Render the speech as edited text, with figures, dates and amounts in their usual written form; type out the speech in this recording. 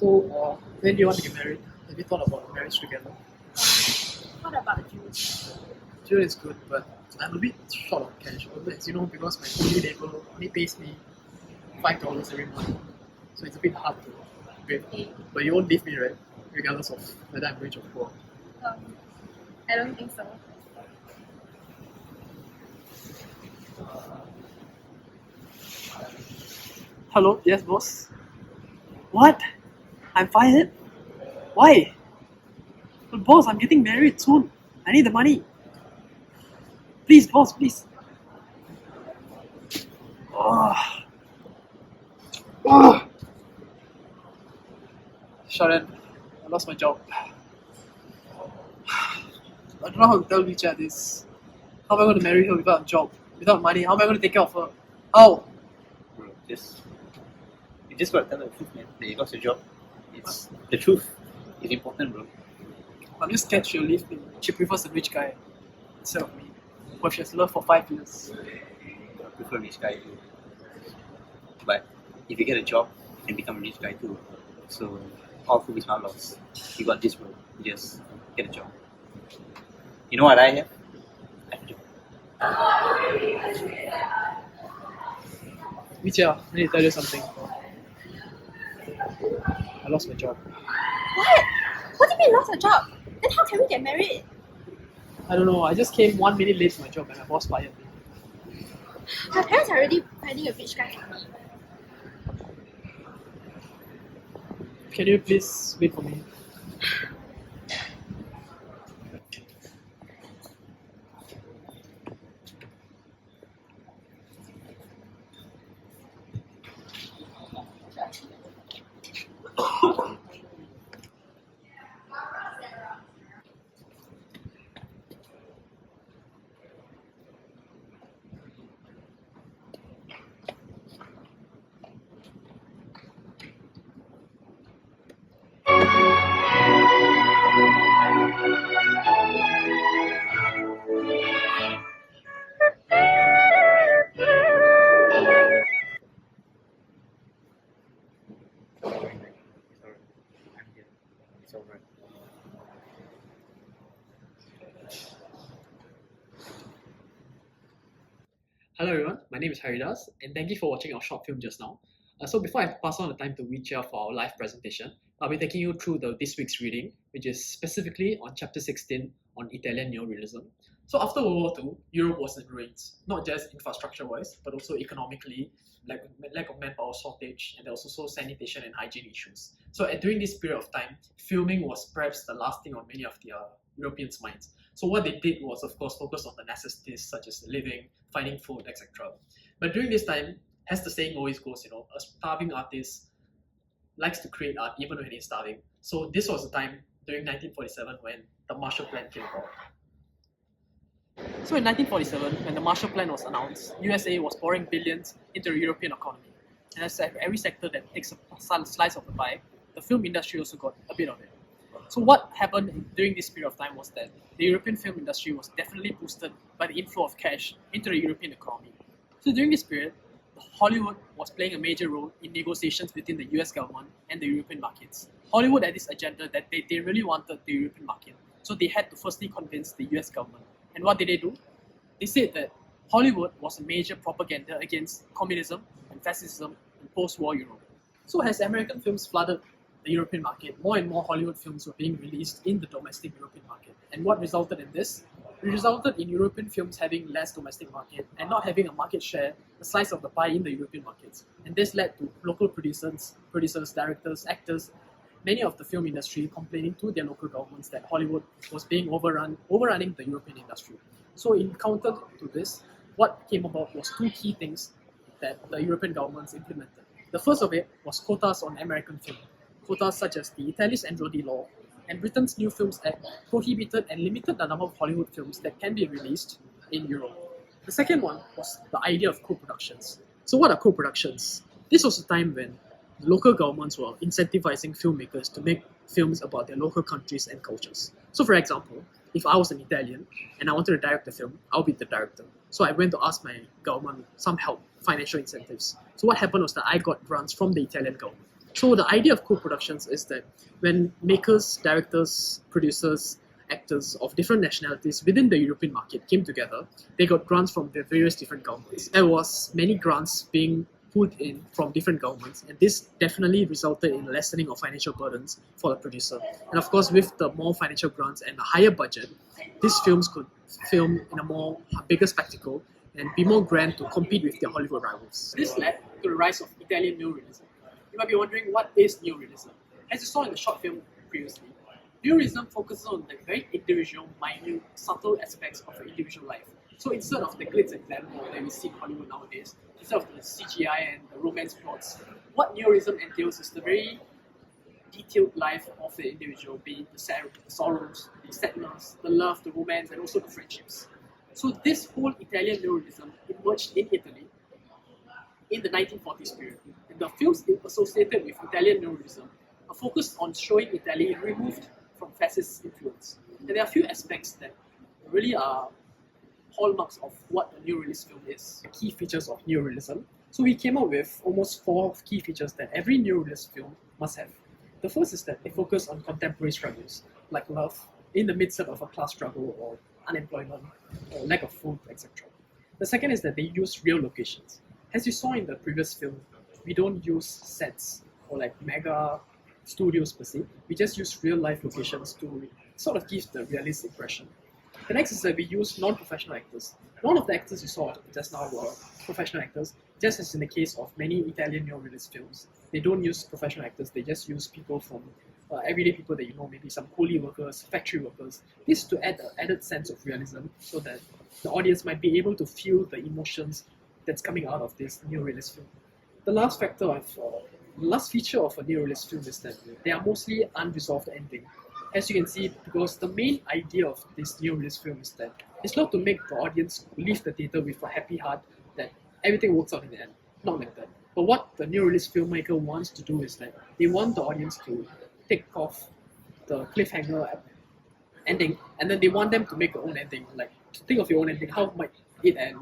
So, when do you want to get married? Have you thought about marriage together? What about you? Sure, is good, but I'm a bit short on cash. As you know, because my only labor only pays me $5 every month, so it's a bit hard to pay. Okay. But you won't leave me, right? Regardless of whether I'm rich or poor. Um, I don't think so. Hello, yes, boss. What? I'm fired? Why? But boss, I'm getting married soon. I need the money. Please, boss, please. Oh. Oh. Sharon, I lost my job. I don't know how to tell Richard this. How am I going to marry her without a job, without money? How am I going to take care of her? How? Bro, you just gotta tell the truth, man. That you lost your job. It's the truth. It's important, bro. I'm just scared she'll leave me. She prefers a rich guy instead of me. But she has loved for 5 years. I prefer rich guy too. But if you get a job, you can become a rich guy too. So all food is not lost. You got this, bro. You just get a job. You know what I have? I have a job. Micha, I need to tell you something. I lost my job. What? What do you mean lost a job? Then how can we get married? I don't know, I just came 1 minute late to my job and my boss fired me. My parents are already finding a rich guy for me. Can you please wait for me? It's alright. Hello everyone, my name is Haridas and thank you for watching our short film just now. So before I pass on the time to Wicha for our live presentation, I'll be taking you through this week's reading, which is specifically on chapter 16 on Italian Neorealism. So after World War II, Europe was in ruins, not just infrastructure-wise, but also economically, lack of manpower shortage, and there was also sanitation and hygiene issues. So during this period of time, filming was perhaps the last thing on many of the Europeans' minds. So what they did was, of course, focus on the necessities such as living, finding food, etc. But during this time, as the saying always goes, a starving artist likes to create art even when he's starving. So this was the time during 1947 when the Marshall Plan came about. So in 1947, when the Marshall Plan was announced, USA was pouring billions into the European economy. And as every sector that takes a slice of the pie, the film industry also got a bit of it. So what happened during this period of time was that the European film industry was definitely boosted by the inflow of cash into the European economy. So during this period, Hollywood was playing a major role in negotiations between the US government and the European markets. Hollywood had this agenda that they really wanted the European market. So they had to firstly convince the US government. And what did they do? They said that Hollywood was a major propaganda against communism and fascism in post-war Europe. So as American films flooded the European market, more and more Hollywood films were being released in the domestic European market. And what resulted in this? It resulted in European films having less domestic market and not having a market share, a slice of the pie in the European markets. And this led to local producers, directors, actors, many of the film industry complaining to their local governments that Hollywood was being overrunning the European industry. So in counter to this, what came about was two key things that the European governments implemented. The first of it was quotas on American film. Quotas such as the Italy's Androdi Law and Britain's New Films Act prohibited and limited the number of Hollywood films that can be released in Europe. The second one was the idea of co-productions. So what are co-productions? This was a time when local governments were incentivizing filmmakers to make films about their local countries and cultures. So for example, if I was an Italian and I wanted to direct a film, I'll be the director. So I went to ask my government some help, financial incentives. So what happened was that I got grants from the Italian government. So the idea of co-productions is that when makers, directors, producers, actors of different nationalities within the European market came together, they got grants from the various different governments. There was many grants being pulled in from different governments, and this definitely resulted in lessening of financial burdens for the producer. And of course, with the more financial grants and a higher budget, these films could film in a bigger spectacle and be more grand to compete with their Hollywood rivals. This led to the rise of Italian neorealism. You might be wondering, what is neorealism? As you saw in the short film previously, neorealism focuses on the very individual, minute, subtle aspects of an individual life. So instead of the glitz and glamour that we see in Hollywood nowadays, instead of the CGI and the romance plots, what neorealism entails is the very detailed life of the individual, be it the sorrows, the sadness, the love, the romance, and also the friendships. So this whole Italian neorealism emerged in Italy in the 1940s period. And the films associated with Italian neorealism are focused on showing Italy removed from fascist influence. And there are a few aspects that really are hallmarks of what a neorealist film is. The key features of neorealism. So we came up with almost 4 key features that every neorealist film must have. The first is that they focus on contemporary struggles, like love, in the midst of a class struggle or unemployment or lack of food, etc. The second is that they use real locations. As you saw in the previous film, we don't use sets or like mega studios per se. We just use real life locations to sort of give the realist impression. The next is that we use non-professional actors. None of the actors you saw just now were professional actors, just as in the case of many Italian neorealist films. They don't use professional actors, they just use people from everyday people that you know, maybe some coolie workers, factory workers. This to add an added sense of realism so that the audience might be able to feel the emotions that's coming out of this neorealist film. The last feature of a neorealist film is that they are mostly unresolved ending. As you can see, because the main idea of this neorealist film is that it's not to make the audience leave the theatre with a happy heart that everything works out in the end. Not like that. But what the neorealist filmmaker wants to do is that they want the audience to take off the cliffhanger ending, and then they want them to make their own ending. Like, to think of your own ending, how might it end?